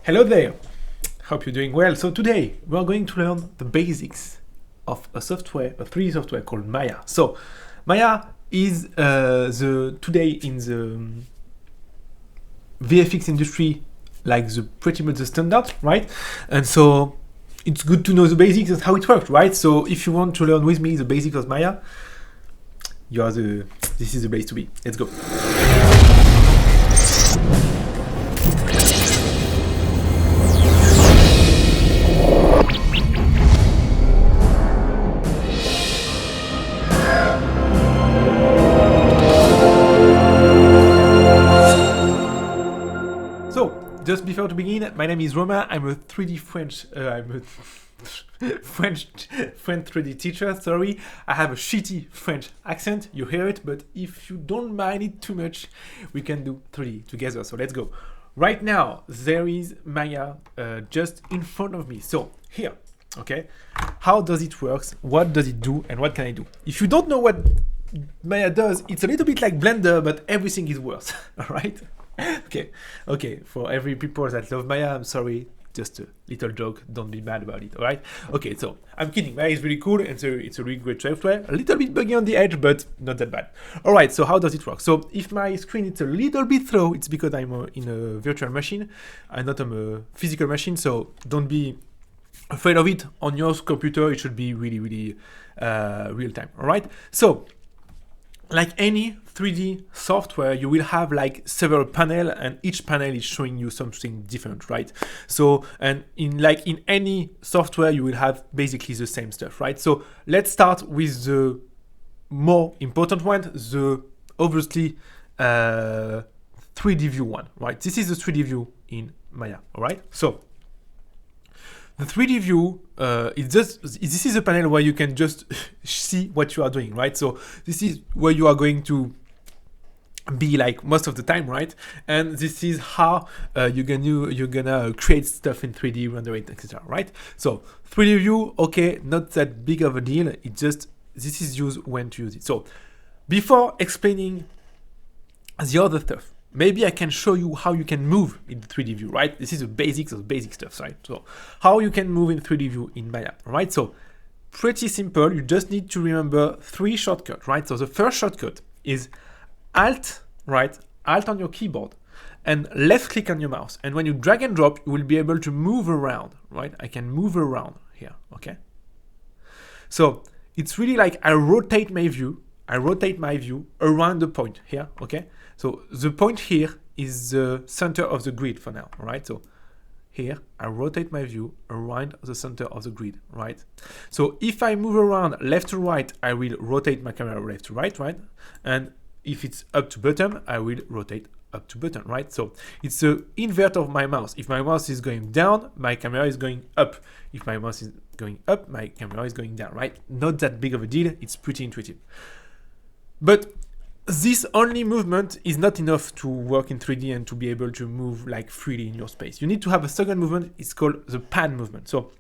Hello there, hope you're doing well. So today we are going to learn the basics of a 3D software called Maya. So Maya is today in the VFX industry like pretty much the standard, right? And so it's good to know the basics of how it works, right? So if you want to learn with me the basics of Maya, this is the place to be. Let's go. Just before to begin, my name is Romain. I'm a 3D French. I'm a French 3D teacher. Sorry, I have a shitty French accent. You hear it, but if you don't mind it too much, we can do 3D together. So let's go. Right now, there is Maya just in front of me. So here, okay. How does it work? What does it do? And what can I do? If you don't know what Maya does, it's a little bit like Blender, but everything is worse. All right. Okay. For every people that love Maya, I'm sorry. Just a little joke. Don't be mad about it. All right. Okay. So I'm kidding. Maya is really cool, and so it's a really great software. A little bit buggy on the edge, but not that bad. All right. So how does it work? So if my screen is a little bit slow, it's because I'm in a virtual machine, and not a physical machine. So don't be afraid of it. On your computer, it should be really real time. All right. So like any 3D software, you will have like several panels, and each panel is showing you something different, right? So, and in any software, you will have basically the same stuff, right? So let's start with the more important one, the obviously 3D view one, right? This is the 3D view in Maya, all right? So the 3D view, this is a panel where you can just see what you are doing, right? So this is where you are going to be like most of the time, right? And this is how you're gonna create stuff in 3D, render it, etc., right? So 3D view, okay, not that big of a deal. It just, this is used when to use it. So before explaining the other stuff, maybe I can show you how you can move in 3D view, right? This is the basics of basic stuff, right? So how you can move in 3D view in Maya, right? So pretty simple. You just need to remember 3 shortcuts, right? So the first shortcut is Alt, right? Alt on your keyboard and left click on your mouse. And when you drag and drop, you will be able to move around, right? I can move around here, okay? So it's really like I rotate my view around the point here, okay? So the point here is the center of the grid for now, right? So here, I rotate my view around the center of the grid, right? So if I move around left to right, I will rotate my camera left to right, right? And if it's up to bottom, I will rotate up to bottom, right? So it's the invert of my mouse. If my mouse is going down, my camera is going up. If my mouse is going up, my camera is going down, right? Not that big of a deal. It's pretty intuitive. But this only movement is not enough to work in 3D and to be able to move like freely in your space. You need to have a second movement. It's called the pan movement. So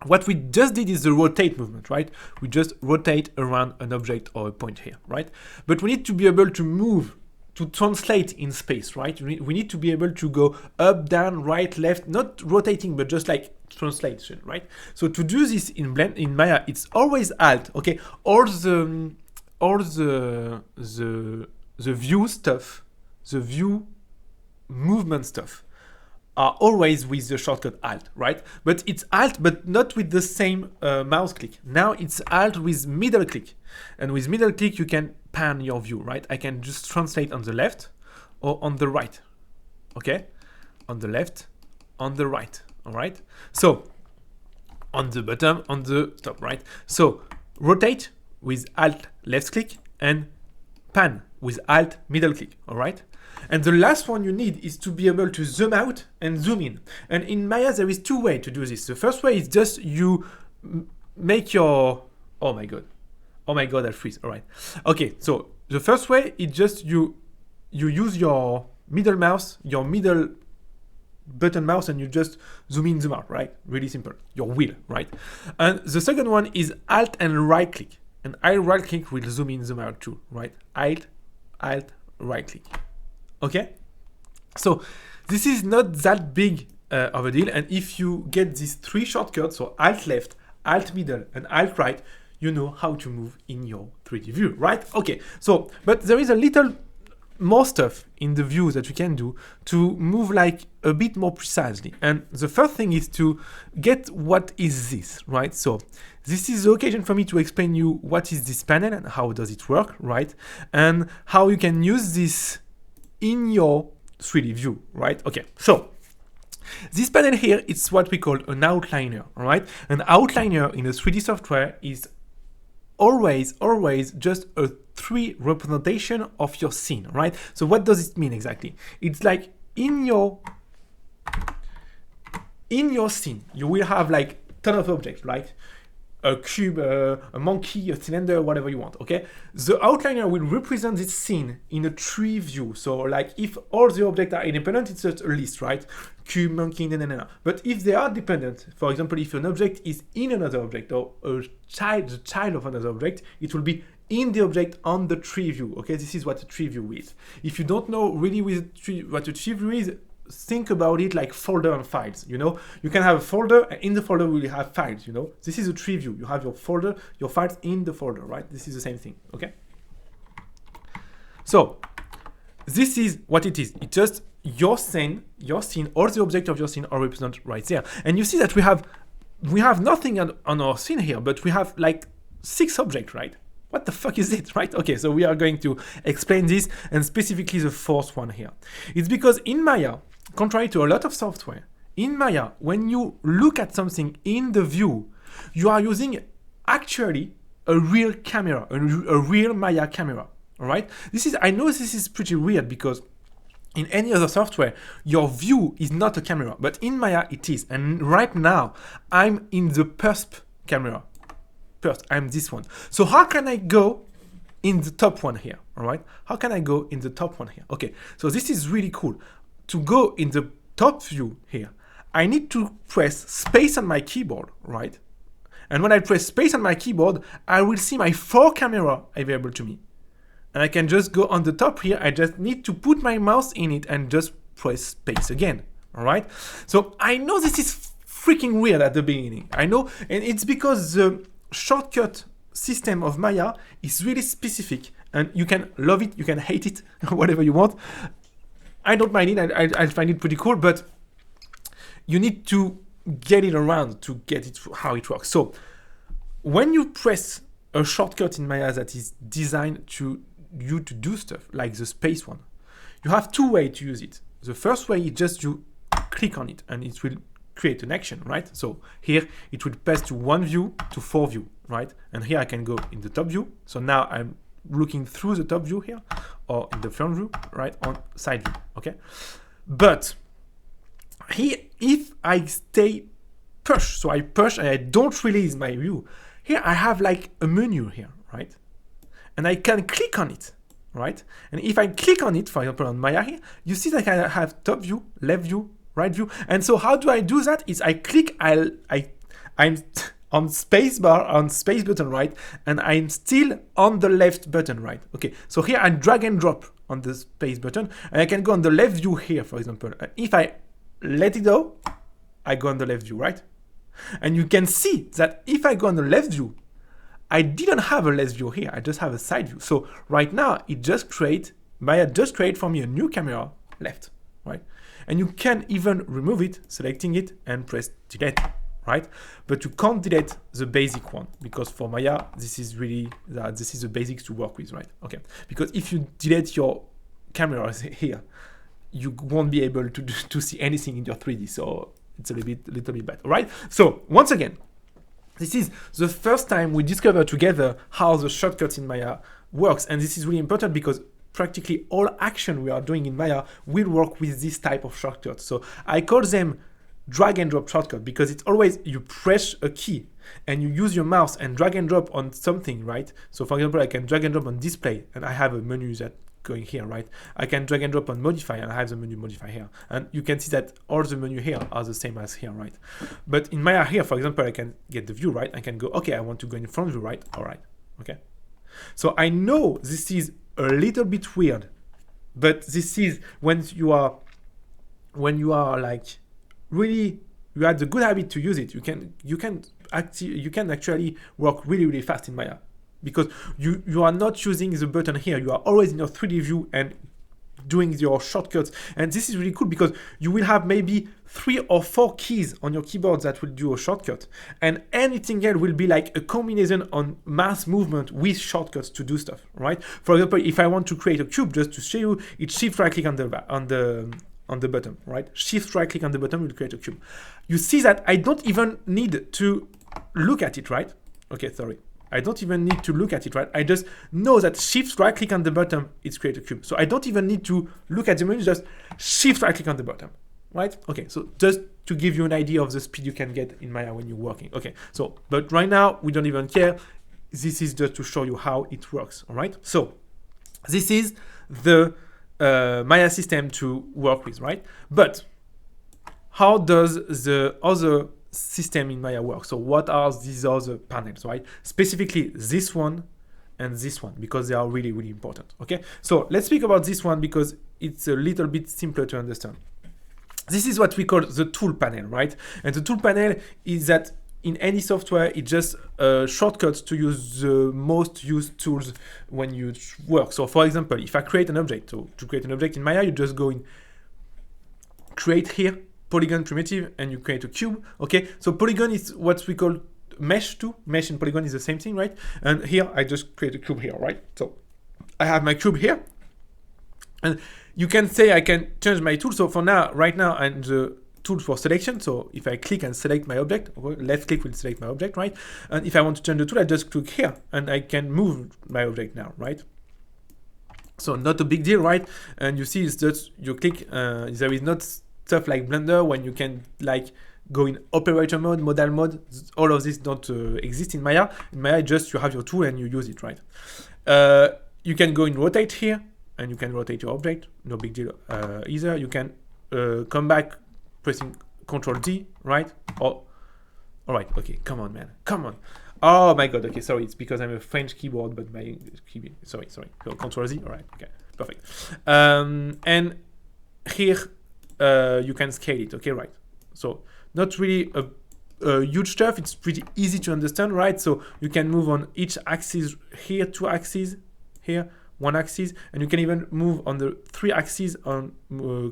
what we just did is the rotate movement, right? We just rotate around an object or a point here, right? But we need to be able to move, to translate in space, right? We need to be able to go up, down, right, left, not rotating, but just like translation, right? So to do this in Maya, it's always Alt, okay? All the view stuff, the view movement stuff are always with the shortcut Alt, right? But it's Alt, but not with the same mouse click. Now it's Alt with middle click. And with middle click, you can pan your view, right? I can just translate on the left or on the right, okay? On the left, on the right, all right? So on the bottom, on the top, right? So rotate with Alt left click and pan with Alt middle click, all right? And the last one you need is to be able to zoom out and zoom in. And in Maya, there is 2 ways to do this. The first way is just you make your, oh my God, I freeze, all right. Okay, so the first way is just you use your middle mouse, your middle button mouse, and you just zoom in, zoom out, right? Really simple, your wheel, right? And the second one is Alt and right click. And I right click will zoom in, zoom out too, right? Alt, right click. Okay? So this is not that big of a deal. And if you get these three shortcuts, so Alt left, Alt middle, and Alt right, you know how to move in your 3D view, right? Okay, so, but there is a little more stuff in the views that you can do to move like a bit more precisely. And the first thing is to get what is this, right? So this is the occasion for me to explain you what is this panel and how does it work, right? And how you can use this in your 3D view, right? Okay, so this panel here, it's what we call an outliner, all right? An outliner in a 3D software is always just a 3 representation of your scene, right? So what does it mean exactly? It's like in your scene, you will have like ton of objects, like a cube, a monkey, a cylinder, whatever you want, okay? The outliner will represent this scene in a tree view. So like if all the objects are independent, it's just a list, right? Cube, monkey, no. But if they are dependent, for example, if an object is in another object or the child of another object, it will be in the object on the tree view, okay? This is what a tree view is. If you don't know really what a tree view is, think about it like folder and files, you know? You can have a folder, and in the folder we will have files, you know? This is a tree view. You have your folder, your files in the folder, right? This is the same thing, okay? So this is what it is. It's just your scene, all the objects of your scene are represented right there. And you see that we have nothing on our scene here, but we have like 6 objects, right? What the fuck is it, right? Okay, so we are going to explain this, and specifically the 4th one here. It's because in Maya, contrary to a lot of software, in Maya, when you look at something in the view, you are using actually a real camera, a real Maya camera, all right? I know this is pretty weird because in any other software, your view is not a camera, but in Maya it is. And right now, I'm in the PERSP camera. I'm this one. So how can I go in the top one here, all right? How can I go in the top one here? Okay, so this is really cool. To go in the top view here, I need to press space on my keyboard, right? And when I press space on my keyboard, I will see my 4 cameras available to me. And I can just go on the top here. I just need to put my mouse in it and just press space again, all right? So I know this is freaking weird at the beginning. I know, and it's because the shortcut system of Maya is really specific, and you can love it, you can hate it, whatever you want. I don't mind it, I find it pretty cool, but you need to get it around to get it how it works. So when you press a shortcut in Maya that is designed to you to do stuff like the space one, you have 2 ways to use it. The first way is just you click on it and it will create an action, right? So here it will pass to 1 view to 4 view, right? And here I can go in the top view. So now I'm looking through the top view here, or in the front view, right, on side view, okay? But here, if I stay push, so I push and I don't release my view, here I have like a menu here, right? And I can click on it, right? And if I click on it, for example, on Maya here, you see that I have top view, left view, right view. And so how do I do that? Is I click, I'm on space bar, on space button, right? And I'm still on the left button, right? Okay, so here I drag and drop on the space button, and I can go on the left view here, for example. If I let it go, I go on the left view, right? And you can see that if I go on the left view, I didn't have a left view here, I just have a side view. So right now, Maya just create for me a new camera left, right? And you can even remove it, selecting it and press delete, right? But you can't delete the basic one, because for Maya, this is the basics to work with, right? Okay, because if you delete your cameras here, you won't be able to see anything in your 3D. So it's a little bit bad, all right? So once again, this is the first time we discover together how the shortcut in Maya works. And this is really important because practically all action we are doing in Maya will work with this type of shortcut. So I call them drag and drop shortcut because it's always you press a key and you use your mouse and drag and drop on something, right? So for example, I can drag and drop on display and I have a menu that going here, right? I can drag and drop on modify and I have the menu modify here. And you can see that all the menu here are the same as here, right? But in Maya here, for example, I can get the view, right? I can go, okay, I want to go in front view, right? All right, okay. So I know this is a little bit weird, but this is when you are like really you had the good habit to use it, you can actually work really fast in Maya, because you are not using the button here. You are always in your 3D view and doing your shortcuts. And this is really cool because you will have maybe 3 or 4 keys on your keyboard that will do a shortcut, and anything else will be like a combination on mouse movement with shortcuts to do stuff, right? For example, if I want to create a cube, just to show you, it's shift right click on the bottom, right? Shift right click on the bottom will create a cube. You see that I don't even need to look at it, right? Okay, sorry. I don't even need to look at it, right? I just know that shift right click on the bottom, it's create a cube. So I don't even need to look at the menu, just shift right click on the bottom, right? Okay, so just to give you an idea of the speed you can get in Maya when you're working. Okay, so, but right now we don't even care. This is just to show you how it works, all right? So this is the Maya system to work with, right? But how does the other system in Maya work? So what are these other panels, right? Specifically this one and this one, because they are really important. Okay, so let's speak about this one because it's a little bit simpler to understand. This is what we call the tool panel, right? And the tool panel is that in any software, it's just shortcuts to use the most used tools when you work. So for example, if I create an object, so to create an object in Maya, you just go in create here, polygon primitive, and you create a cube. Okay, so polygon is what we call mesh too. Mesh and polygon is the same thing, right? And here I just create a cube here, right? So I have my cube here, and you can say I can change my tool. So for now, right now, I'm the tool for selection. So if I click and select my object, left click will select my object, right? And if I want to change the tool, I just click here and I can move my object now, right? So not a big deal, right? And you see it's just you click, there is not stuff like Blender when you can like go in operator mode, modal mode. All of this don't exist in Maya. In Maya, just you have your tool and you use it, right? You can go in rotate here and you can rotate your object. No big deal either. You can come back pressing Control D, right? Oh, all right. Okay, come on, man. Come on. Oh my God. Okay, sorry. It's because I'm a French keyboard, but my keyboard. Sorry. So Control Z. All right. Okay, perfect. And here you can scale it. Okay, right. So not really a huge stuff. It's pretty easy to understand, right? So you can move on each axis here, 2 axes here, 1 axis, and you can even move on the 3 axes on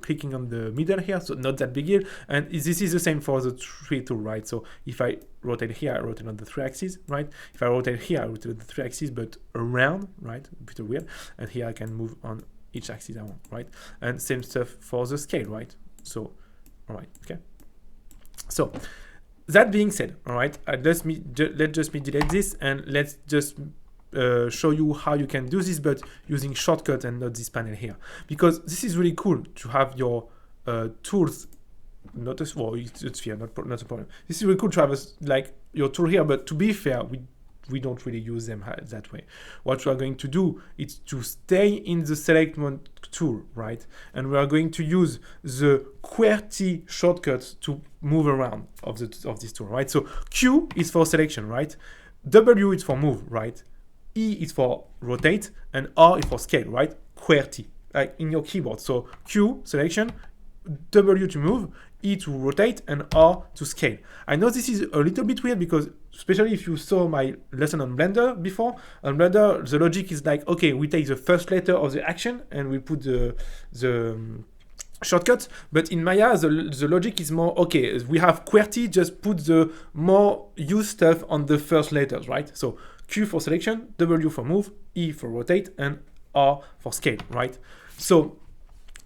clicking on the middle here. So not that big deal. And this is the same for the 3 tool, right? So if I rotate here, I rotate on the 3 axes, right? If I rotate here, I rotate the 3 axes, but around, right? A bit weird. And here I can move on each axis I want, right? And same stuff for the scale, right? So, all right, okay. So that being said, all right, let's just me delete this and let's just show you how you can do this, but using shortcut and not this panel here, because this is really cool to have your tools. Not a well, it's fair, not a problem. This is really cool to have like your tool here, but to be fair, we don't really use them that way. What we are going to do is to stay in the select mode tool, right? And we are going to use the QWERTY shortcut to move around of this tool, right? So Q is for selection, right? W is for move, right? E is for rotate, and R is for scale, right? QWERTY, like in your keyboard. So Q, selection, W to move, E to rotate, and R to scale. I know this is a little bit weird because, especially if you saw my lesson on Blender before, on Blender, the logic is like, okay, we take the first letter of the action and we put the shortcut. But in Maya, the logic is more, okay, we have QWERTY, just put the more used stuff on the first letters, right? So Q for selection, W for move, E for rotate, and R for scale, right? So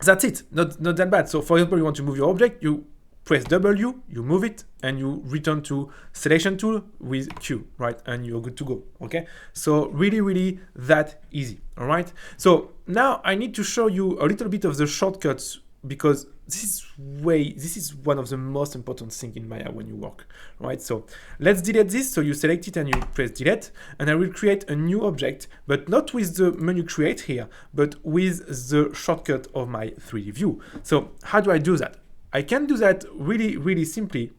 that's it, not that bad. So for example, you want to move your object, you press W, you move it, and you return to selection tool with Q, right? And you're good to go, okay? So really that easy, all right? So now I need to show you a little bit of the shortcuts because this is one of the most important things in Maya when you work, right? So let's delete this. So you select it and you press delete, and I will create a new object, but not with the menu create here, but with the shortcut of my 3D view. So how do I do that? I can do that really simply.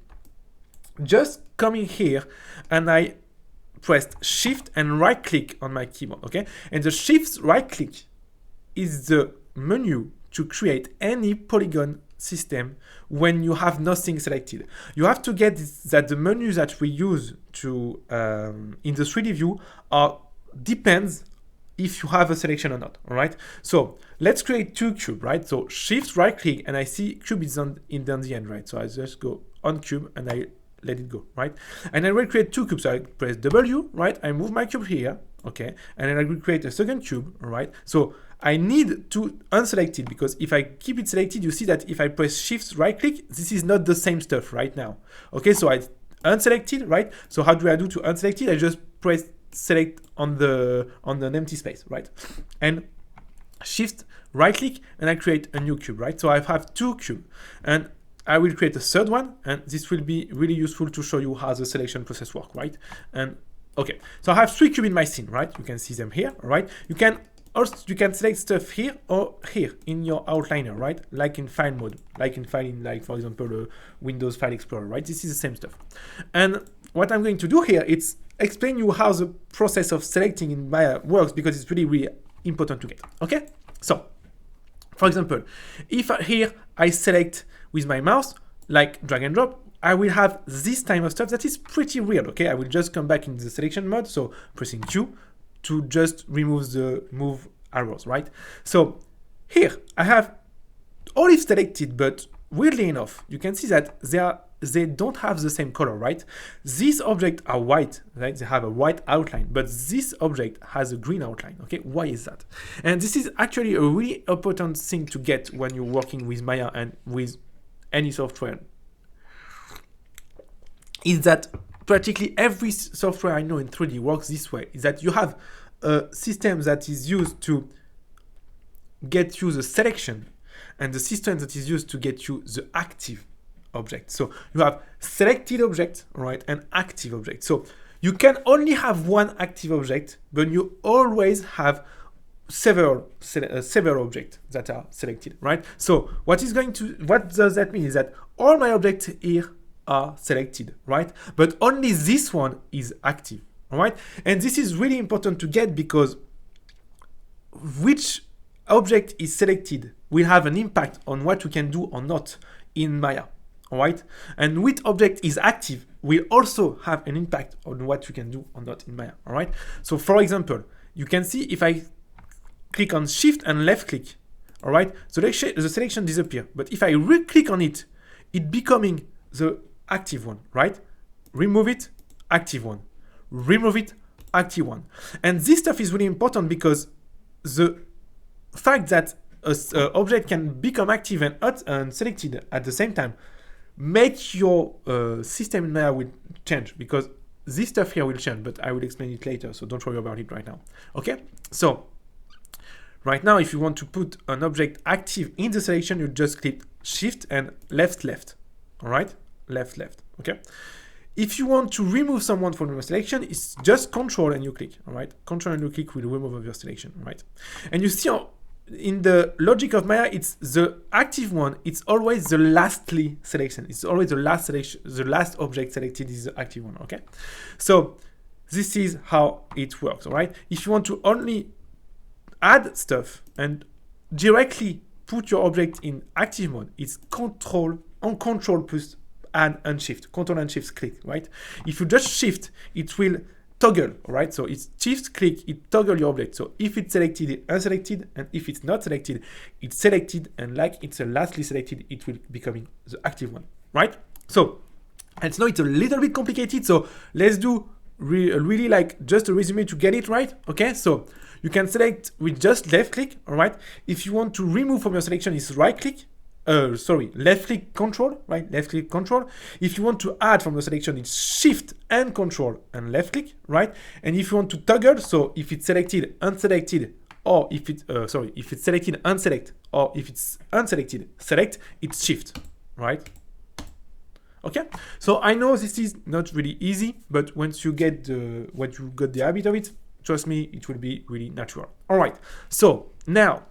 Just coming here and I pressed shift and right click on my keyboard, okay? And the shift right click is the menu to create any polygon system when you have nothing selected. You have to get that the menus that we use to in the 3D view depends if you have a selection or not. All right. So let's create two cubes, right? So shift right click, and I see cube is on the end, right? So I just go on cube and I let it go, right? And I will create two cubes. So I press W, right? I move my cube here, okay? And then I will create a second cube, right? So I need to unselect it, because if I keep it selected, you see that if I press shift right click, this is not the same stuff right now. Okay, so I unselected, right? So how do I do to unselect it? I just press select on an empty space, right? And shift right click, and I create a new cube, right? So I have two cubes, and I will create a third one, and this will be really useful to show you how the selection process works, right? And okay, so I have three cubes in my scene, right? You can see them here, right? You can select stuff here or here in your outliner, right? Like in file mode, like for example, Windows File Explorer, right? This is the same stuff. And what I'm going to do here is explain you how the process of selecting in Maya works, because it's really, really important to get. Okay, so for example, if here I select with my mouse, like drag and drop, I will have this type of stuff that is pretty weird. Okay, I will just come back in the selection mode, so pressing Q to just remove the move arrows, right? So here I have all is selected, but weirdly enough, you can see that they don't have the same color, right? These objects are white, right? They have a white outline, but this object has a green outline. Okay, why is that? And this is actually a really important thing to get when you're working with Maya and with any software. Is that practically every software I know in 3D works this way, is that you have a system that is used to get you the selection, and the system that is used to get you the active object. So you have selected object, right, and active object. So you can only have one active object, but you always have several objects that are selected, right? So what does that mean is that all my objects here are selected, right? But only this one is active, all right? And this is really important to get, because which object is selected will have an impact on what you can do or not in Maya, all right? And which object is active will also have an impact on what you can do or not in Maya, all right? So for example, you can see if I click on shift and left click, all right, so the selection disappears. But if I re-click on it, it becoming the active one, right? Remove it, active one. Remove it, active one. And this stuff is really important, because the fact that an object can become active and selected at the same time make your system in Maya will change, because this stuff here will change, but I will explain it later, so don't worry about it right now. Okay, so right now, if you want to put an object active in the selection, you just click shift and left, all right? Left, okay? If you want to remove someone from your selection, it's just control and you click, all right? Control and you click will remove your selection, right? And you see in the logic of Maya, it's the active one, it's always the lastly selection. It's always the last selection, the last object selected is the active one, okay? So this is how it works, all right? If you want to only add stuff and directly put your object in active mode, it's control plus add and shift, control and shift click, right? If you just shift, it will toggle, right? So it's shift click, it toggle your object. So if it's selected, it's unselected, and if it's not selected, it's selected, and like it's a lastly selected, it will becoming the active one, right? So, and now it's a little bit complicated, so let's do really like just a resume to get it right, okay? So you can select with just left click, all right? If you want to remove from your selection, it's right click, left click control, right? Left click control. If you want to add from the selection, it's shift and control and left click, right? And if you want to toggle, so if it's selected, unselected, or if it's selected, unselect, or if it's unselected, select, it's shift, right? Okay, so I know this is not really easy, but once you got the habit of it, trust me, it will be really natural. All right, so now,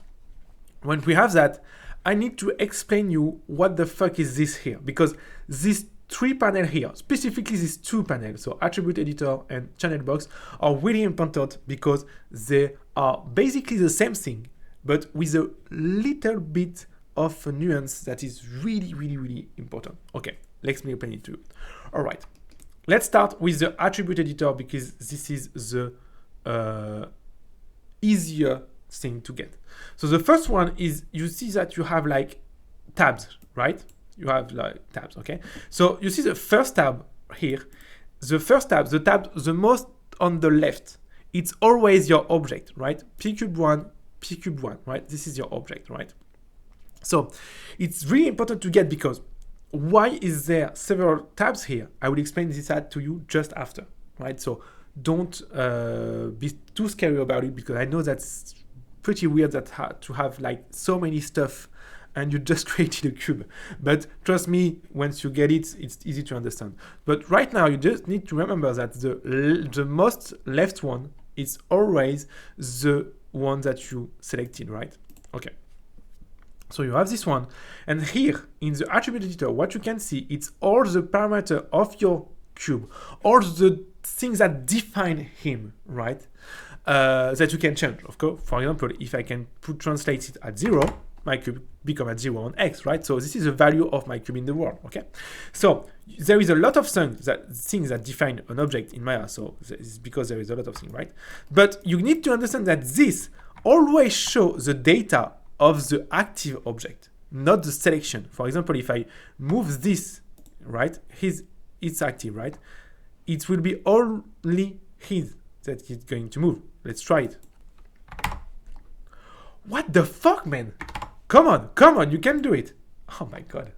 when we have that, I need to explain you what the fuck is this here, because these three panels here, specifically these two panels, so attribute editor and channel box, are really important because they are basically the same thing, but with a little bit of a nuance that is really, really, really important. Okay, let me explain it to you. All right, let's start with the attribute editor because this is the easier thing to get. So the first one is you see that you have like tabs, right? You have like tabs, okay? So you see the first tab here, the first tab, the most on the left, it's always your object, right? P cube 1, right? This is your object, right? So it's really important to get because why is there several tabs here? I will explain this to you just after, right? So don't be too scary about it because I know that's pretty weird that to have like so many stuff and you just created a cube. But trust me, once you get it, it's easy to understand. But right now, you just need to remember that the most left one is always the one that you selected, right? Okay. So you have this one. And here in the attribute editor, what you can see, it's all the parameter of your cube, all the things that define him, right? That you can change, of course. For example, if I can translate it at 0, my cube become at 0 on X, right? So this is the value of my cube in the world, okay? So there is a lot of things that define an object in Maya, so it's because there is a lot of things, right? But you need to understand that this always shows the data of the active object, not the selection. For example, if I move this, right, it's active, right? It will be only his that it's going to move. Let's try it. What the fuck, man? Come on, you can do it. Oh my god.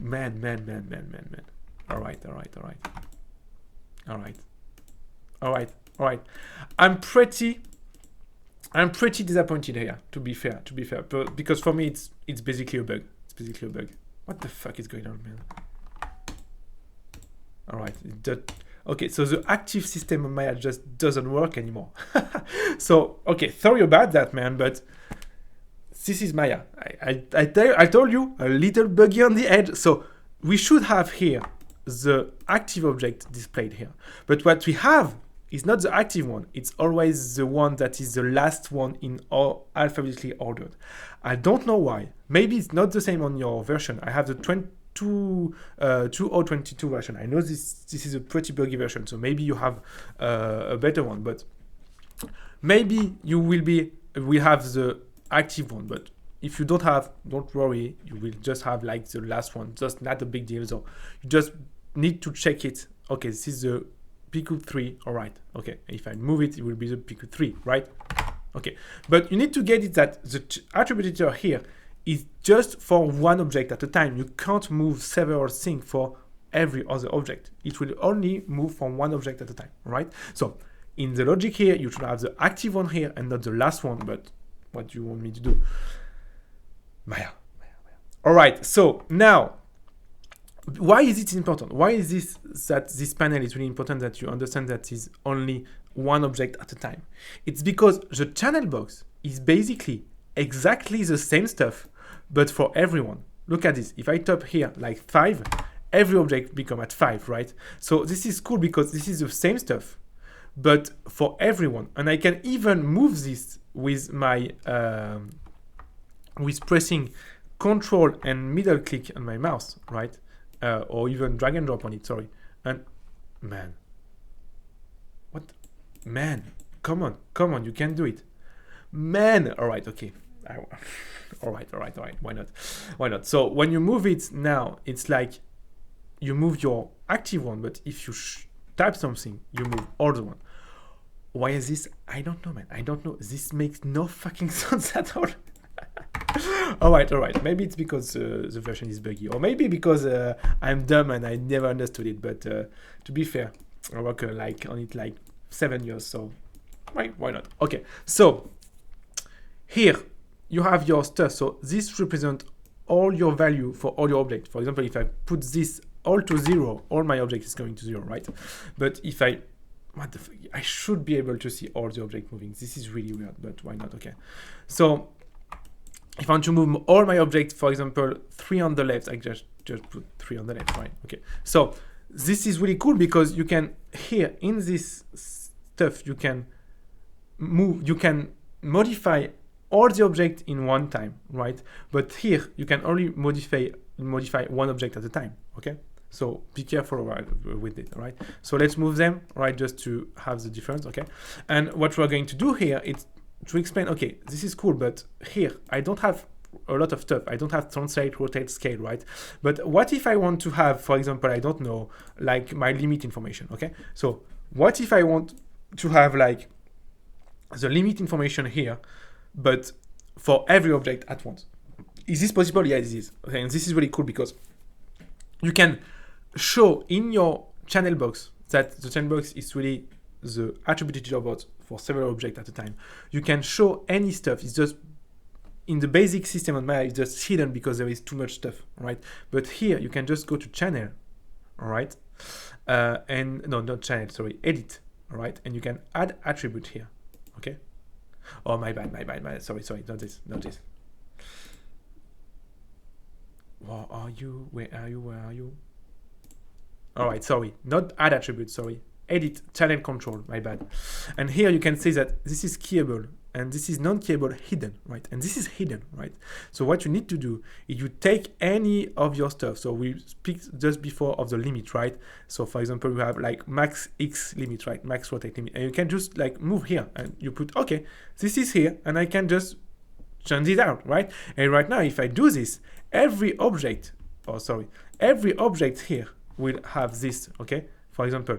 Man. All right. I'm pretty disappointed here, to be fair, because for me it's basically a bug. What the fuck is going on, man? All right. Okay, so the active system of Maya just doesn't work anymore. So, okay, sorry about that, man, but this is Maya. I told you, a little buggy on the edge. So we should have here the active object displayed here. But what we have is not the active one. It's always the one that is the last one in all alphabetically ordered. I don't know why. Maybe it's not the same on your version. I have the 2022 version. I know this is a pretty buggy version, so maybe you have a better one, but maybe you will have the active one. But if you don't have, don't worry, you will just have like the last one, just not a big deal. So you just need to check it. Okay, this is the PQ3. All right. Okay, if I move it, it will be the PQ3, right? Okay, but you need to get it that the attribute editor here is just for one object at a time. You can't move several things for every other object. It will only move from one object at a time, right? So in the logic here, you should have the active one here and not the last one, but what do you want me to do? Maya. All right, so now, why is it important? Why is this panel is really important that you understand that is only one object at a time? It's because the channel box is basically exactly the same stuff, but for everyone. Look at this. If I type here like 5, every object become at 5, right? So this is cool because this is the same stuff, but for everyone. And I can even move this with my with pressing Control and middle click on my mouse, right? Or even drag and drop on it. Sorry. And man, what? Man, come on, you can do it, man. All right, okay. All right. Why not? So when you move it now, it's like you move your active one, but if you type something, you move all the one. Why is this? I don't know, man. I don't know. This makes no fucking sense at all. All right. Maybe it's because the version is buggy, or maybe because I'm dumb and I never understood it. But to be fair, I work like on it like 7 years, so why not? Okay, so here you have your stuff. So this represents all your value for all your objects. For example, if I put this all to 0, all my object is going to 0, right? But if I I should be able to see all the object moving. This is really weird, but why not? Okay, so if I want to move all my objects, for example, 3 on the left, I just put 3 on the left, right? Okay, so this is really cool because you can, here in this stuff, you can move, you can modify all the object in one time, right? But here you can only modify one object at a time, okay? So be careful with it, all right? So let's move them, right, just to have the difference, okay? And what we're going to do here is to explain, okay, this is cool, but here I don't have a lot of stuff. I don't have translate, rotate, scale, right? But what if I want to have, for example, I don't know, like my limit information, okay? So what if I want to have like the limit information here, but for every object at once? Is this possible? Yeah, this is. Okay, and this is really cool because you can show in your channel box that the channel box is really the attributed robot for several objects at a time. You can show any stuff. It's just in the basic system on Maya, it's just hidden because there is too much stuff, right? But here you can just go to channel, all right? And no, not channel, sorry, edit, all right? And you can add attribute here, okay? Oh, my bad, sorry, not this. Where are you? All right, sorry, not add attribute, sorry. Edit, channel control, my bad. And here you can say that this is keyable and this is non-keyable hidden, right? And this is hidden, right? So what you need to do is you take any of your stuff. So we speak just before of the limit, right? So for example, we have like max X limit, right? Max rotate limit. And you can just like move here and you put, okay, this is here and I can just change it out, right? And right now, if I do this, every object here will have this, okay? For example,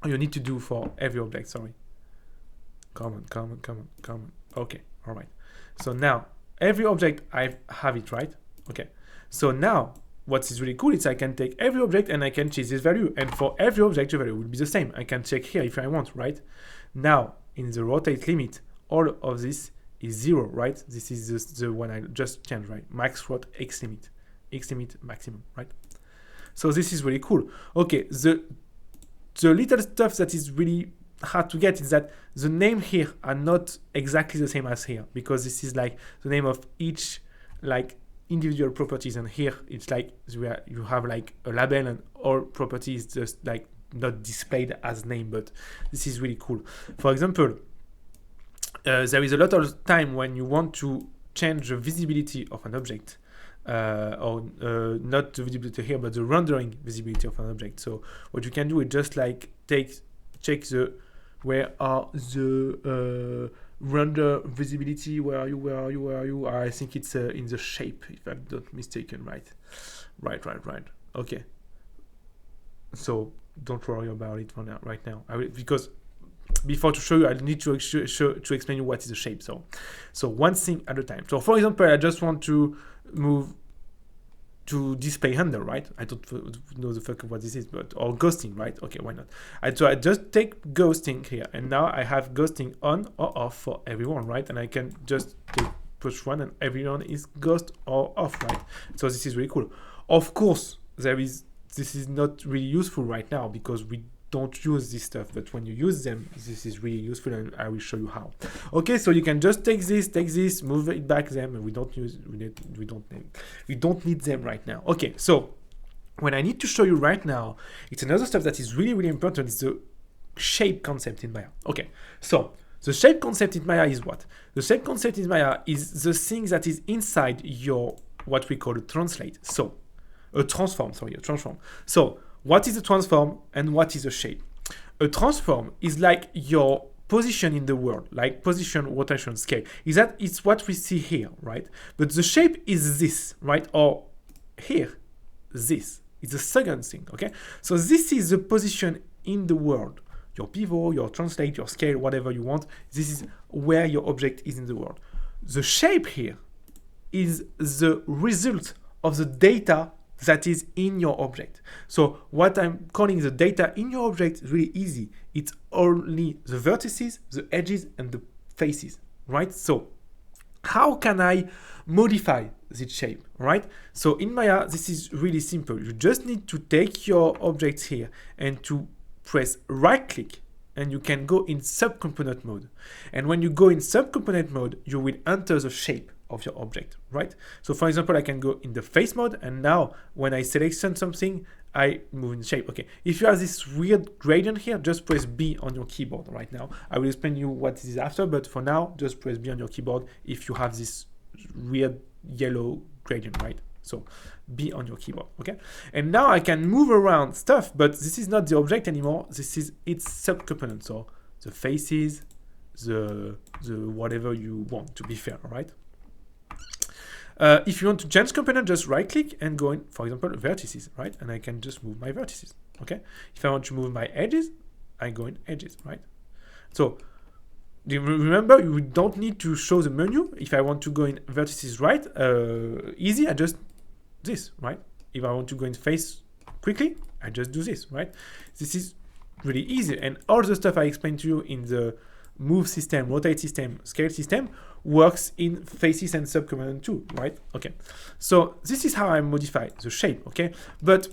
you need to do for every object, sorry. Come on. Okay, all right. So now every object I have it, right? Okay. So now what is really cool is I can take every object and I can change this value. And for every object, the value will be the same. I can check here if I want, right? Now in the rotate limit, all of this is 0, right? This is the one I just changed, right? Max rot X limit maximum, right? So this is really cool. Okay, the little stuff that is really hard to get is that the name here are not exactly the same as here, because this is like the name of each like individual properties, and here it's like where you have like a label and all properties just like not displayed as name. But this is really cool. For example, there is a lot of time when you want to change the visibility of an object, or not the visibility here, but the rendering visibility of an object. So what you can do is just like check the where are the render visibility. Where are you? I think it's in the shape, if I'm not mistaken, right? Okay. So don't worry about it for now, right now. Because before to show you, I need to explain you what is the shape. So one thing at a time. So for example, I just want to move to display handle, right? I don't know the fuck what this is, but or ghosting, right? Okay, why not? So I just take ghosting here, and now I have ghosting on or off for everyone, right? And I can just push one, and everyone is ghost or off, right? So this is really cool. Of course, this is not really useful right now because we don't use this stuff, but when you use them, this is really useful, and I will show you how. Okay, so you can just take this, move it back them, and we don't need them right now. Okay, so when I need to show you right now, it's another stuff that is really, really important. It's the shape concept in Maya. Okay, so the shape concept in Maya is what? The shape concept in Maya is the thing that is inside your, what we call a translate. So a transform. So what is a transform and what is a shape? A transform is like your position in the world, like position, rotation, scale. It's what we see here, right? But the shape is this, right? Or here, this. It's the second thing, okay? So this is the position in the world. Your pivot, your translate, your scale, whatever you want. This is where your object is in the world. The shape here is the result of the data that is in your object. So what I'm calling the data in your object is really easy. It's only the vertices, the edges, and the faces, right? So how can I modify this shape, right? So in Maya, this is really simple. You just need to take your objects here and to press right click, and you can go in subcomponent mode. And when you go in subcomponent mode, you will enter the shape of your object, right? So for example, I can go in the face mode, and now when I select something, I move in shape. Okay, if you have this weird gradient here, just press B on your keyboard right now. I will explain you what this is after, but for now, just press B on your keyboard if you have this weird yellow gradient, right? So B on your keyboard, okay? And now I can move around stuff, but this is not the object anymore. This is its subcomponent, so the faces, the whatever you want, to be fair, all right? If you want to change component, just right click and go in, for example, vertices, right? And I can just move my vertices, okay? If I want to move my edges, I go in edges, right? So remember, you don't need to show the menu. If I want to go in vertices right, easy, I just this, right? If I want to go in face quickly, I just do this, right? This is really easy. And all the stuff I explained to you in the move system, rotate system, scale system works in faces and subcomponent too, right? Okay, so this is how I modify the shape, okay? But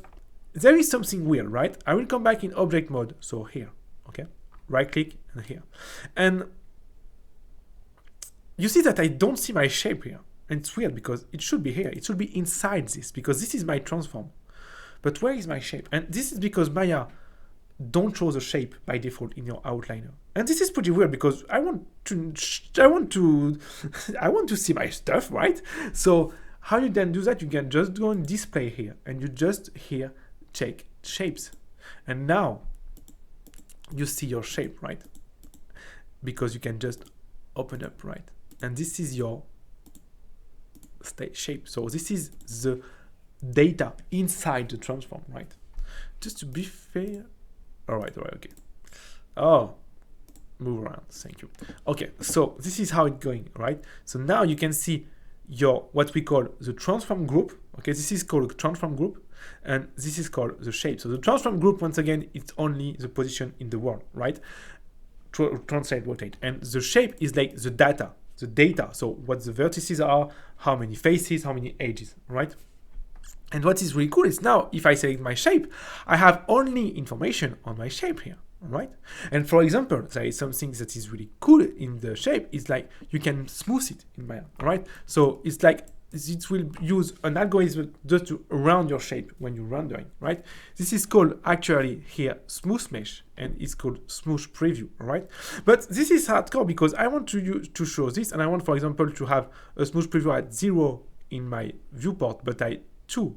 there is something weird, right? I will come back in object mode, so here, okay? Right click and here. And you see that I don't see my shape here. And it's weird because it should be here. It should be inside this because this is my transform. But where is my shape? And this is because Maya don't show the shape by default in your outliner. And this is pretty weird because I want to see my stuff, right? So how you then do that? You can just go and display here and you just here check shapes. And now you see your shape, right? Because you can just open up, right? And this is your state shape. So this is the data inside the transform, right? Just to be fair. All right, okay. Oh, move around, thank you. Okay, so this is how it's going, right? So now you can see your, what we call the transform group. Okay, this is called a transform group, and this is called the shape. So the transform group, once again, it's only the position in the world, right? Translate, rotate. And the shape is like the data. So what the vertices are, how many faces, how many edges, right? And what is really cool is now, if I select my shape, I have only information on my shape here, right? And for example, there is something that is really cool in the shape, is like you can smooth it in Maya, right? So it's like it will use an algorithm just to round your shape when you're rendering, right? This is called actually here smooth mesh, and it's called smooth preview, right? But this is hardcore because I want to show this, and I want, for example, to have a smooth preview at 0 in my viewport, but I 2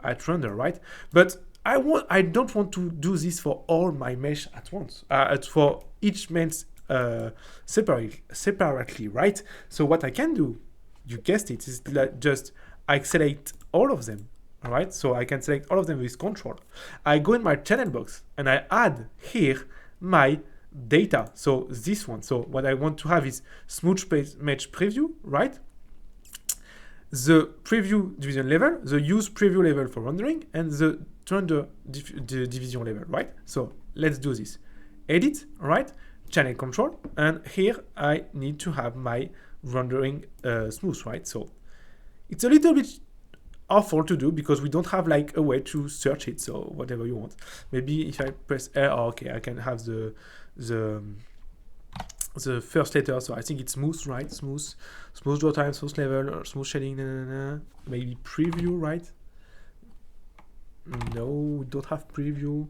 at render, right? But I don't want to do this for all my mesh at once. For each mesh separately, right? So what I can do, you guessed it, is just I select all of them, all right? So I can select all of them with control. I go in my channel box and I add here my data. So this one. So what I want to have is smooth mesh preview, right? The preview division level, the use preview level for rendering, and the render division level, right? So let's do this. Edit, right? Channel control, and here I need to have my rendering smooth, right? So it's a little bit awful to do because we don't have like a way to search it. So whatever you want. Maybe if I press R, okay, I can have the first letter, so I think it's smooth, right? Smooth draw time, smooth level, or smooth shading, maybe preview, right? No, we don't have preview.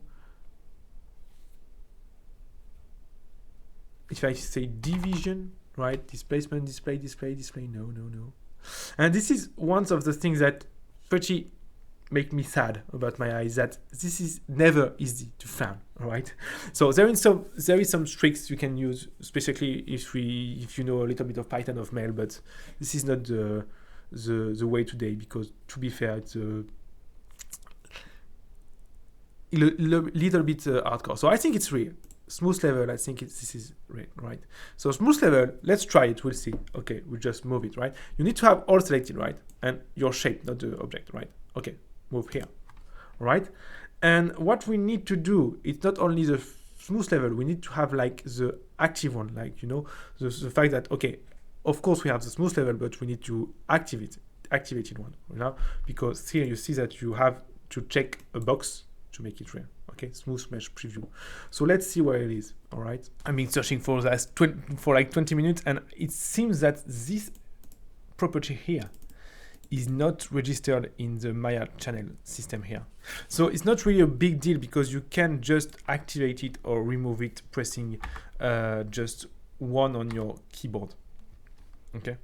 If I say division, right? Displacement, display, no. And this is one of the things that pretty make me sad about my eyes, that this is never easy to find, all right? So there is some tricks you can use, especially if you know a little bit of Python of Mail, but this is not the way today, because to be fair, it's a little bit hardcore. So I think it's real. Smooth level, I think this is real, right? So smooth level, let's try it, we'll see. Okay, we'll just move it, right? You need to have all selected, right? And your shape, not the object, right? Okay. Move here, right? And what we need to do, it's not only the smooth level, we need to have like the active one, like, you know, the fact that, okay, of course we have the smooth level, but we need to activated one, you know, because here you see that you have to check a box to make it real. Okay, smooth mesh preview. So let's see where it is, all right? I've been searching for that for like 20 minutes, and it seems that this property here is not registered in the Maya channel system here. So it's not really a big deal because you can just activate it or remove it pressing just one on your keyboard. Okay.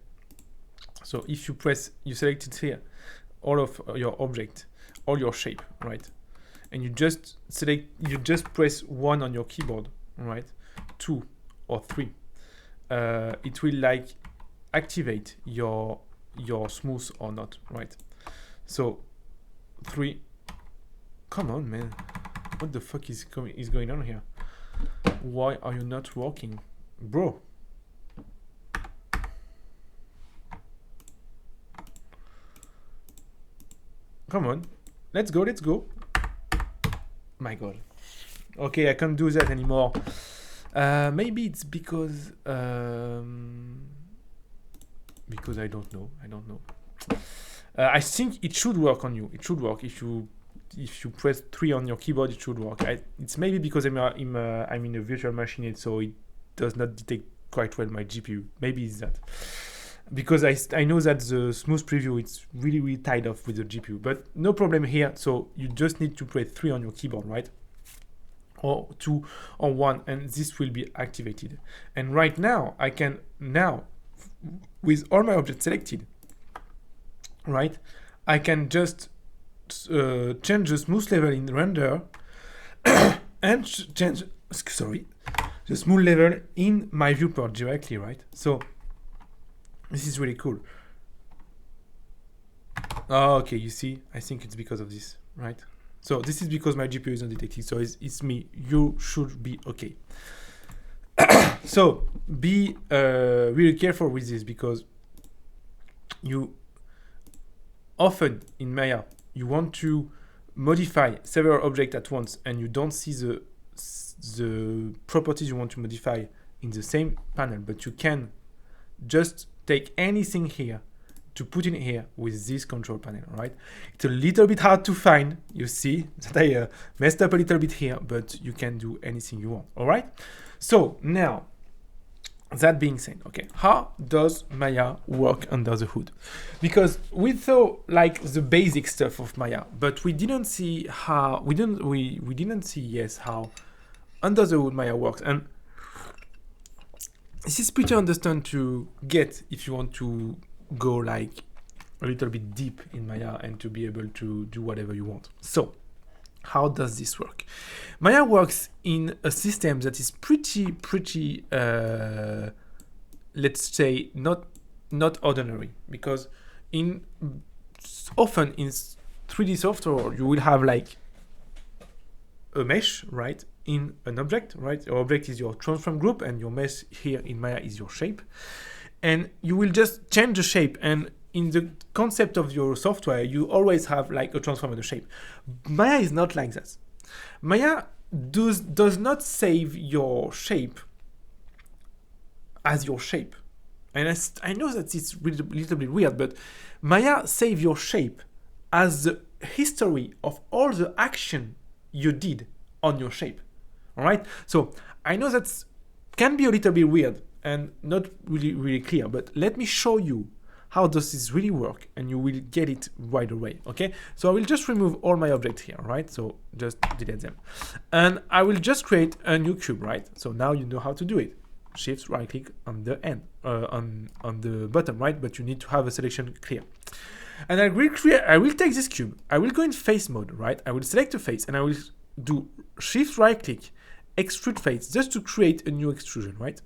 So if you select it here, all of your object, all your shape, right? And you just press one on your keyboard, right? 2 or 3. It will like activate your smooth or not, right? So 3. Come on, man. What the fuck is going on here? Why are you not working, bro? Come on, let's go. My God. Okay, I can't do that anymore. Maybe it's because I don't know. I think it should work on you. It should work if you press 3 on your keyboard. It should work. It's maybe because I'm in a virtual machine, so it does not detect quite well my GPU. Maybe it's that. Because I know that the smooth preview, it's really tied off with the GPU, but no problem here. So you just need to press 3 on your keyboard, right? Or 2 or 1, and this will be activated. And right now, I can with all my objects selected, right? I can just change the smooth level in render and change, the smooth level in my viewport directly, right? So this is really cool. Oh, okay, you see, I think it's because of this, right? So this is because my GPU is not detected, so it's me. You should be okay. So be really careful with this, because you often in Maya, you want to modify several objects at once, and you don't see the properties you want to modify in the same panel, but you can just take anything here to put in here with this control panel, right? It's a little bit hard to find. You see that I messed up a little bit here, but you can do anything you want, all right? So now, that being said, okay, how does Maya work under the hood? Because we saw like the basic stuff of Maya, but we didn't see how, we didn't see how under the hood Maya works. And this is pretty understand to get if you want to go like a little bit deep in Maya and to be able to do whatever you want. So how does this work? Maya works in a system that is pretty let's say not ordinary, because often in 3D software you will have like a mesh, right, in an object, right? Your object is your transform group, and your mesh here in Maya is your shape. And you will just change the shape. And in the concept of your software, you always have like a transform and a shape. Maya is not like that. Maya does not save your shape as your shape. And I know that it's a little bit weird, but Maya save your shape as the history of all the action you did on your shape. All right. So I know that can be a little bit weird and not really clear, but let me show you how does this really work, and you will get it right away. Okay. So I will just remove all my objects here, right? So just delete them, and I will just create a new cube, right? So now you know how to do it. Shift right click on the end, on the bottom, right? But you need to have a selection clear. And I will take this cube. I will go in face mode, right? I will select a face, and I will do shift right click, extrude face, just to create a new extrusion, right?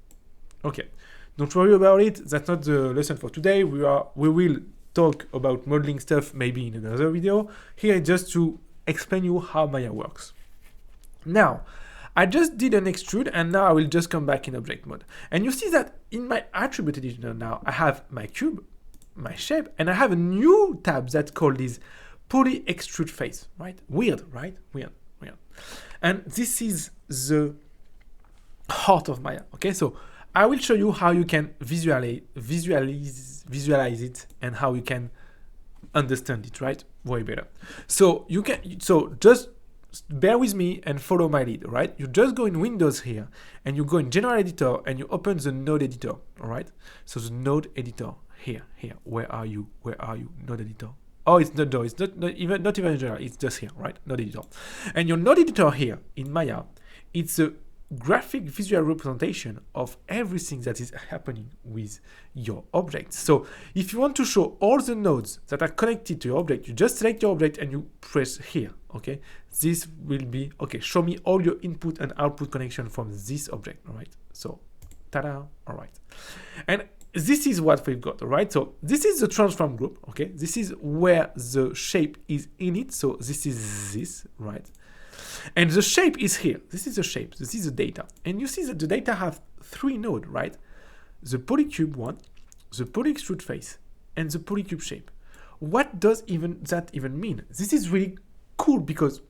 Okay, don't worry about it. That's not the lesson for today. We will talk about modeling stuff maybe in another video. Here just to explain you how Maya works. Now, I just did an extrude, and now I will just come back in object mode. And you see that in my attribute editor now, I have my cube, my shape, and I have a new tab that's called this poly extrude face, right? Weird, right? Weird. And this is the heart of Maya. Okay, so I will show you how you can visualize it, and how you can understand it, right? Way better. So just bear with me and follow my lead, right? You just go in Windows here, and you go in General Editor, and you open the Node Editor, all right? So the Node Editor here. Where are you? Node editor. Oh, it's not though. It's not even in general. It's just here, right? Node editor. And your node editor here in Maya, it's a graphic visual representation of everything that is happening with your object. So if you want to show all the nodes that are connected to your object, you just select your object and you press here. Okay, this will be okay. Show me all your input and output connection from this object. All right. So, ta-da! All right, and this is what we've got. All right. So this is the transform group. Okay, this is where the shape is in it. So this is this, right? And the shape is here. This is the shape. This is the data. And you see that the data have 3 nodes, right? The polycube one, the polyextrude face, and the polycube shape. What does that even mean? This is really cool because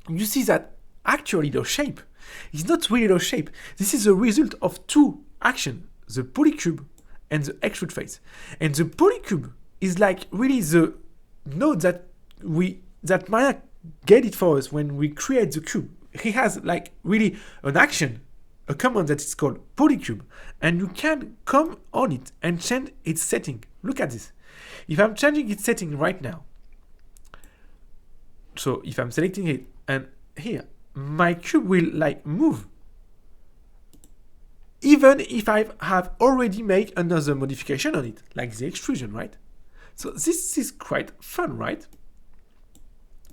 you see that actually the shape is not really the shape. This is a result of 2 actions, the polycube and the extrude face. And the polycube is like really the node that Maya get it for us when we create the cube. He has like really an action, a command that is called polycube, and you can come on it and change its setting. Look at this. If I'm changing its setting right now, so if I'm selecting it and here, my cube will like move, even if I have already made another modification on it, like the extrusion, right? So this is quite fun, right?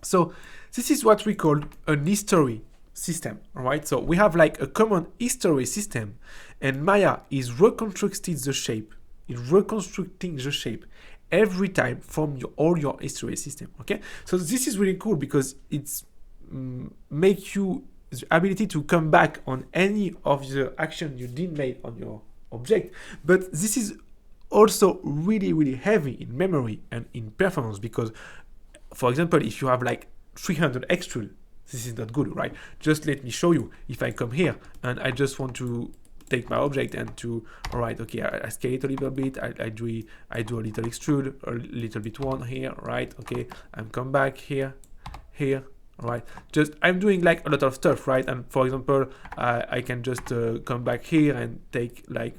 So this is what we call an history system, right? So we have like a common history system, and Maya is reconstructing the shape, every time from all your history system. Okay, so this is really cool because it's make you the ability to come back on any of the action you did make on your object, but this is also really heavy in memory and in performance because, for example, if you have like 300 extrude, this is not good, right? Just let me show you. If I come here and I just want to take my object and to, all right, okay, I scale it a little bit. I do a little extrude, a little bit one here, right? Okay, I'm come back here, all right. Just I'm doing like a lot of stuff, right? And for example, I can just come back here and take like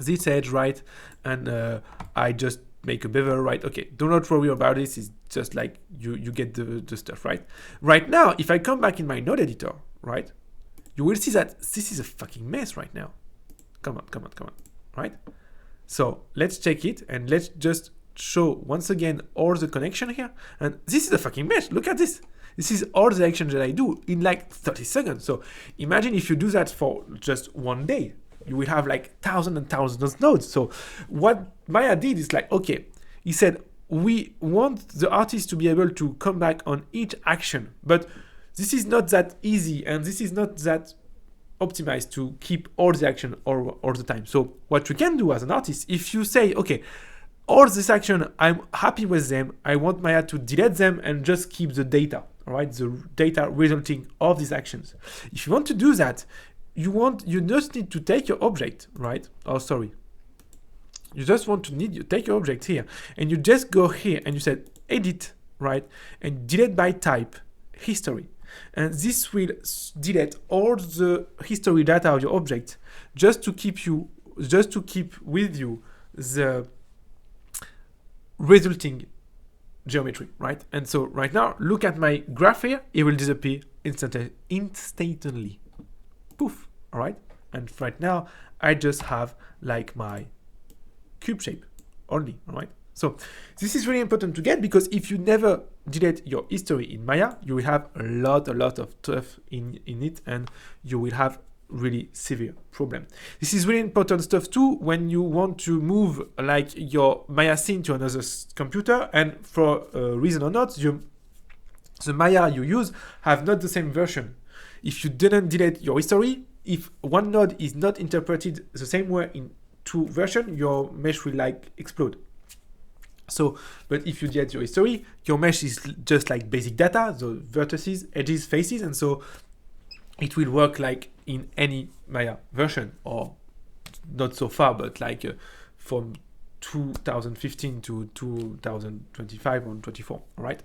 this edge, right? And I just make a bevel, right? Okay, do not worry about this. It's just like you get the stuff, right? Right now, if I come back in my node editor, right, you will see that this is a fucking mess right now. Come on, right? So let's check it and let's just show once again all the connection here. And this is a fucking mess. Look at this. This is all the actions that I do in like 30 seconds. So imagine if you do that for just one day, you will have like thousands and thousands of nodes. So what Maya did is like, okay, he said, we want the artist to be able to come back on each action, but this is not that easy and this is not that optimized to keep all the action all the time. So what you can do as an artist, if you say, okay, all this action, I'm happy with them, I want Maya to delete them and just keep the data, all right? The data resulting of these actions. If you want to do that, you just need to take your object, right? Oh, sorry. You just want to take your object here and you just go here and you said edit, right? And delete by type history. And this will delete all the history data of your object just to keep with you the resulting geometry, right? And so right now, look at my graph here, it will disappear instantly. Poof, all right? And right now, I just have like my cube shape only, all right? So this is really important to get because if you never delete your history in Maya, you will have a lot of stuff in it and you will have really severe problem. This is really important stuff too when you want to move like your Maya scene to another computer and for a reason or not, the Maya you use have not the same version. If you didn't delete your history, if one node is not interpreted the same way in 2 versions, your mesh will like explode. So, but if you delete your history, your mesh is just like basic data, the vertices, edges, faces, and so it will work like in any Maya version, or not so far, but like from 2015 to 2025 or 24, all right?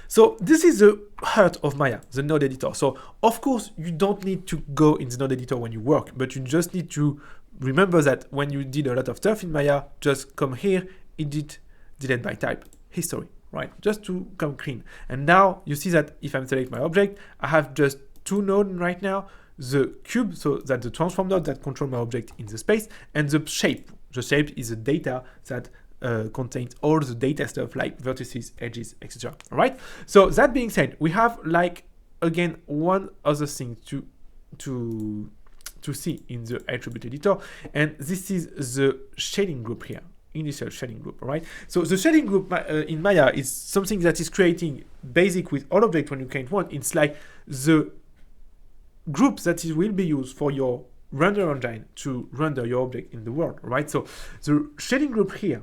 So this is the heart of Maya, the node editor. So of course, you don't need to go in the node editor when you work, but you just need to remember that when you did a lot of stuff in Maya, just come here, edit, delete by type, history, right? Just to come clean. And now you see that if I'm select my object, I have just two nodes right now, the cube, so that's the transform node that control my object in the space, and the shape. The shape is the data that contains all the data stuff like vertices, edges, etc. All right. So that being said, we have like again one other thing to see in the attribute editor, and this is the shading group here, initial shading group. All right. So the shading group in Maya is something that is creating basic with all objects when you create one. It's like the group that will be used for your render engine to render your object in the world. All right. So the shading group here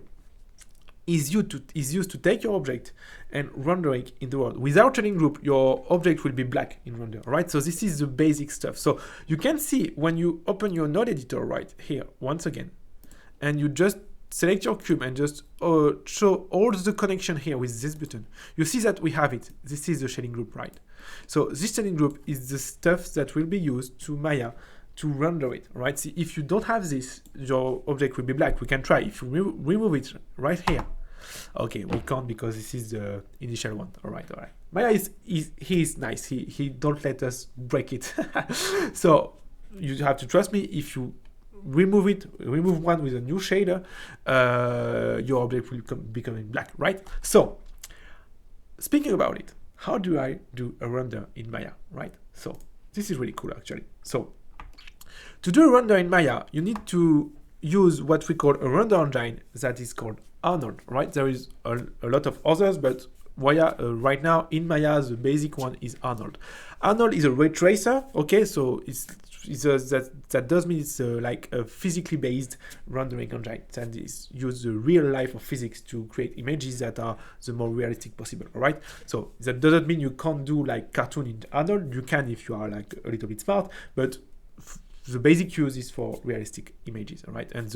is used to take your object and render it in the world. Without shading group, your object will be black in render, right? So this is the basic stuff. So you can see when you open your node editor right here, once again, and you just select your cube and just show all the connection here with this button, you see that we have it. This is the shading group, right? So this shading group is the stuff that will be used to Maya to render it, right? See, if you don't have this, your object will be black. We can try. If you remove it right here. Okay, we can't because this is the initial one. All right. Maya is nice. He don't let us break it. So you have to trust me. If you remove one with a new shader, your object will become black, right? So speaking about it, how do I do a render in Maya, right? So this is really cool actually. So to do a render in Maya, you need to use what we call a render engine that is called Arnold, right? There is a lot of others, but right now in Maya, the basic one is Arnold. Arnold is a ray tracer, okay? So that does mean it's like a physically based rendering engine that is use the real life of physics to create images that are the more realistic possible, all right? So that doesn't mean you can't do like cartoon in Arnold. You can if you are like a little bit smart, but the basic use is for realistic images, all right? And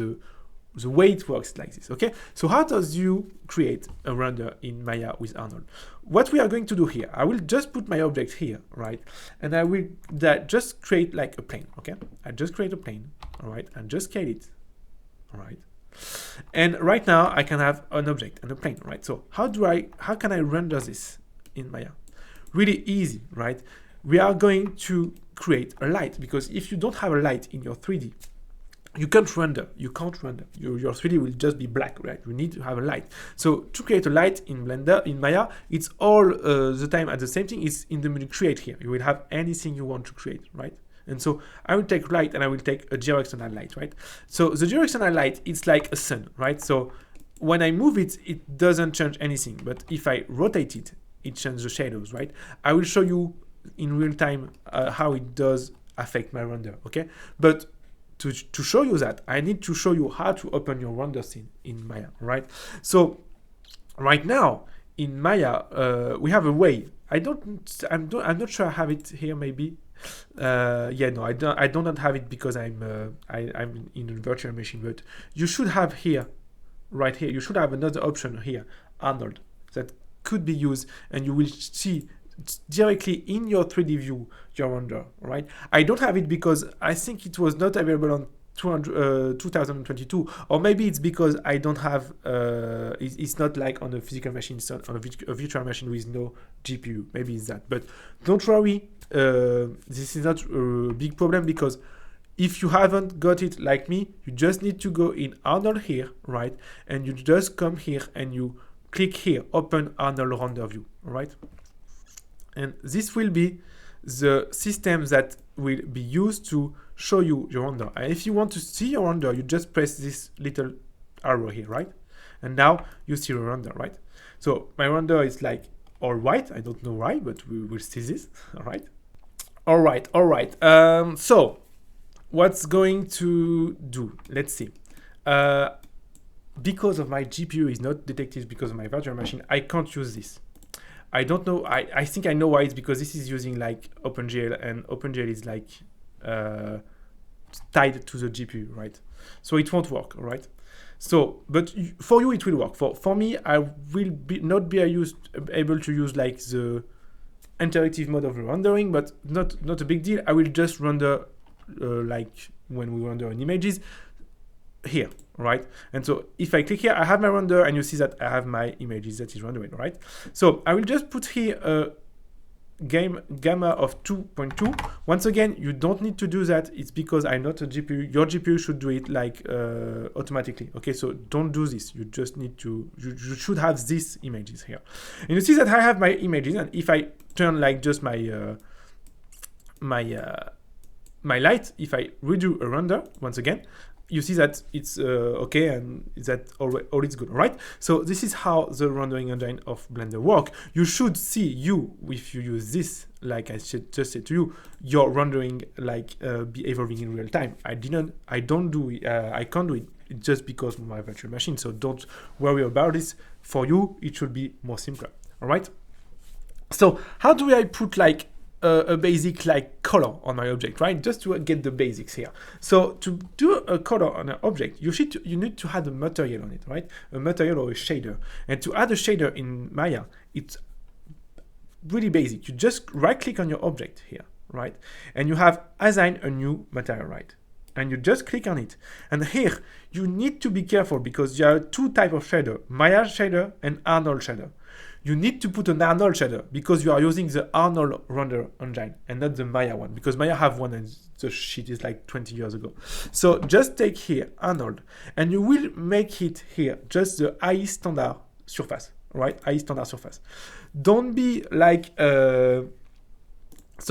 the way it works is like this, okay? So how does you create a render in Maya with Arnold? What we are going to do here, I will just put my object here, right? And I will just create like a plane, okay? I just create a plane, all right? And just scale it, all right? And right now I can have an object and a plane, right? So how can I render this in Maya? Really easy, right? We are going to create a light, because if you don't have a light in your 3D, you can't render. Your 3D will just be black, right? You need to have a light. So to create a light in Blender, in Maya, it's all the time at the same thing. It's in the menu create here. You will have anything you want to create, right? And so I will take light and I will take a directional light, right? So the directional light, it's like a sun, right? So when I move it, it doesn't change anything. But if I rotate it, it changes the shadows, right? I will show you in real time how it does affect my render, okay? But to show you that, I need to show you how to open your render scene in Maya, right? So right now in Maya, we have a way. I'm not sure I have it here. Maybe, yeah, no, I don't have it because I'm in a virtual machine. But you should have here, right here. You should have another option here, Arnold, that could be used, and you will see directly in your 3D view your render, right? I don't have it because I think it was not available on 2022, or maybe it's because I don't have it's not like on a physical machine, it's on a virtual machine with no GPU. Maybe it's that, but don't worry, this is not a big problem, because if you haven't got it like me, you just need to go in Arnold here, right? And you just come here and you click here, open Arnold render view, right? And this will be the system that will be used to show you your render. And if you want to see your render, you just press this little arrow here, right? And now you see your render, right? So my render is like all white. I don't know why, but we will see this, all right? All right. So what's going to do? Let's see. Because of my GPU is not detected because of my virtual machine, I can't use this. I don't know. I think I know why. It's because this is using like OpenGL, and OpenGL is like tied to the GPU, right? So it won't work, all right? So, but for you it will work. For me, I will not be able to use like the interactive mode of the rendering, but not a big deal. I will just render like when we render in images, here, right? And so if I click here, I have my render, and you see that I have my images that is rendering, right? So I will just put here a gamma of 2.2. Once again, you don't need to do that. It's because I'm not a GPU. Your GPU should do it like automatically. Okay, so don't do this. You just need to, you should have these images here. And you see that I have my images, and if I turn like just my my light, if I redo a render once again, you see that it's okay, and that all is good, right? So this is how the rendering engine of Blender work. You should see if you use this, like I should just say to you, your rendering like be evolving in real time. I can't do it. It's just because of my virtual machine. So don't worry about this. For you, it should be more simpler. All right. So how do I put like a basic like color on my object, right? Just to get the basics here. So to do a color on an object, you need to add a material on it, right? A material or a shader. And to add a shader in Maya, it's really basic. You just right click on your object here, right? And you have assign a new material, right? And you just click on it. And here you need to be careful because there are two types of shader, Maya shader and Arnold shader. You need to put an Arnold shader because you are using the Arnold render engine and not the Maya one, because Maya have one and the shit is like 20 years ago. So just take here Arnold, and you will make it here just the high standard surface, right? High standard surface. Don't be like so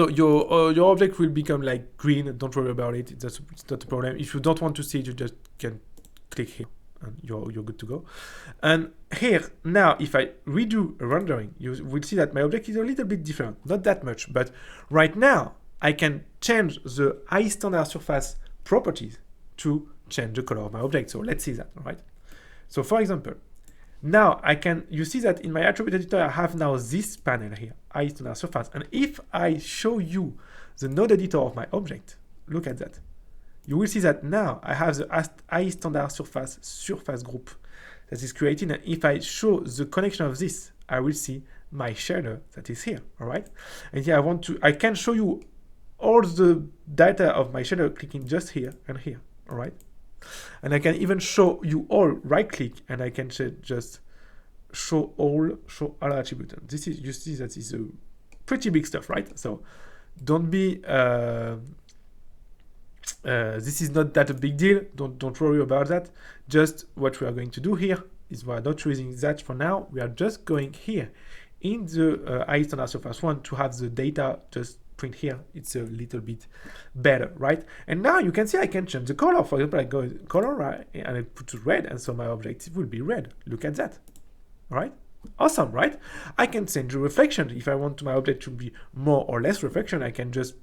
your object will become like green. Don't worry about it. It's not a problem. If you don't want to see it, you just can click here. And you're good to go. And here now, if I redo a rendering, you will see that my object is a little bit different, not that much, but right now I can change the high standard surface properties to change the color of my object. So let's see that, all right? So for example, now you see that in my attribute editor, I have now this panel here, high standard surface. And if I show you the node editor of my object, look at that. You will see that now I have the high standard surface group that is created. And if I show the connection of this, I will see my shader that is here, all right? And here I can show you all the data of my shader clicking just here and here, all right? And I can even show you all right click, and I can just show all attributes. This is, you see that is a pretty big stuff, right? So don't be, this is not that a big deal. Don't worry about that. Just what we are going to do here is we are not using that for now. We are just going here in the high standard surface one to have the data just print here. It's a little bit better, right? And now you can see I can change the color. For example, I go color, right, and I put red, and so my object will be red. Look at that. All right. Awesome, right? I can change the reflection. If I want my object to be more or less reflection, I can just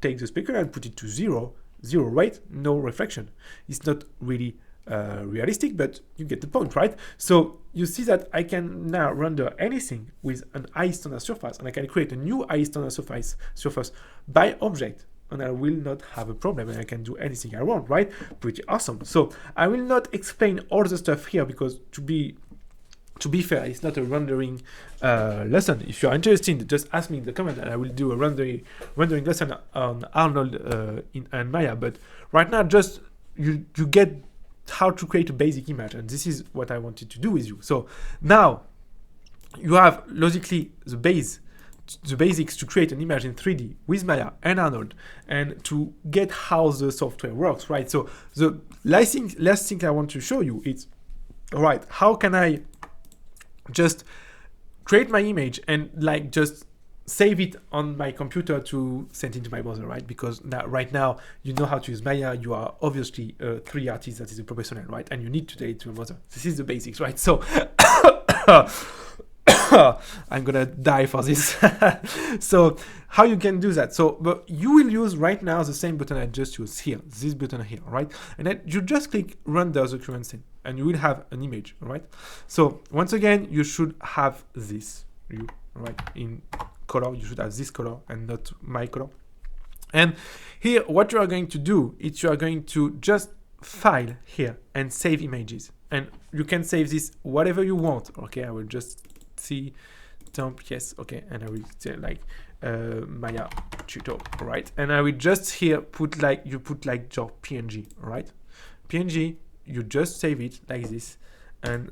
take the specular and put it to 0, right? No reflection. It's not really realistic, but you get the point, right? So you see that I can now render anything with an high standard surface, and I can create a new high standard surface by object, and I will not have a problem, and I can do anything I want, right? Pretty awesome. So I will not explain all the stuff here because to be fair, it's not a rendering lesson. If you're interested, just ask me in the comment, and I will do a rendering lesson on Arnold and Maya. But right now, just you get how to create a basic image, and this is what I wanted to do with you. So now you have logically the basics to create an image in 3D with Maya and Arnold, and to get how the software works, right? So the last thing I want to show you is, all right, how can I just create my image and like just save it on my computer to send it to my browser, right? Because right now you know how to use Maya. You are obviously a 3D artist that is a professional, right? And you need to take it to a browser. This is the basics, right? So I'm gonna die for this. So how you can do that? So but you will use right now the same button I just used here, this button here, right? And then you just click render the current scene, and you will have an image, all right? So once again, you should have this, right? In color, you should have this color and not my color. And here, what you are going to do is you are going to just file here and save images, and you can save this whatever you want. Okay, I will just see dump, yes, okay, and I will say like Maya tutor, right? And I will just here put like your PNG, right? PNG, you just save it like this, and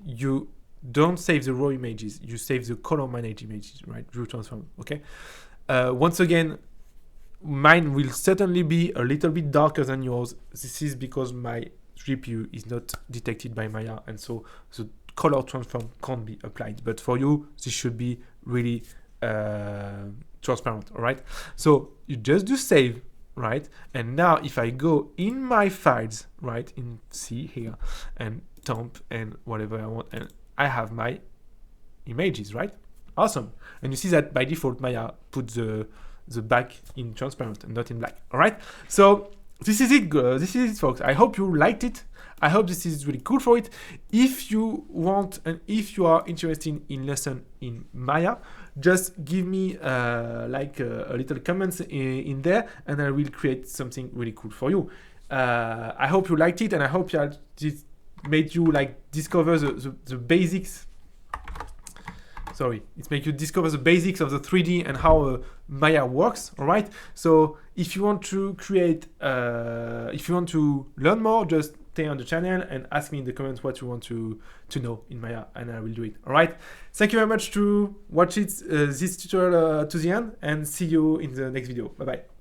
you don't save the raw images, you save the color managed images, right? View transform. Okay. Once again, mine will certainly be a little bit darker than yours. This is because my GPU is not detected by Maya, and so the color transform can't be applied. But for you, this should be really transparent. All right. So you just do save, right? And now if I go in my files, right, in C here, and temp and whatever I want, and I have my images, right? Awesome. And you see that by default, Maya put the back in transparent and not in black. All right. So this is it. This is it, folks. I hope you liked it. I hope this is really cool for it. If you want and if you are interested in lesson in Maya, just give me like a little comments in there, and I will create something really cool for you. I hope you liked it, and I hope it made you like discover the basics. Sorry, it makes you discover the basics of the 3D and how Maya works. All right. So if you want to create, if you want to learn more, just stay on the channel and ask me in the comments what you want to know in Maya, and I will do it. All right. Thank you very much to watch this tutorial to the end, and see you in the next video. Bye bye.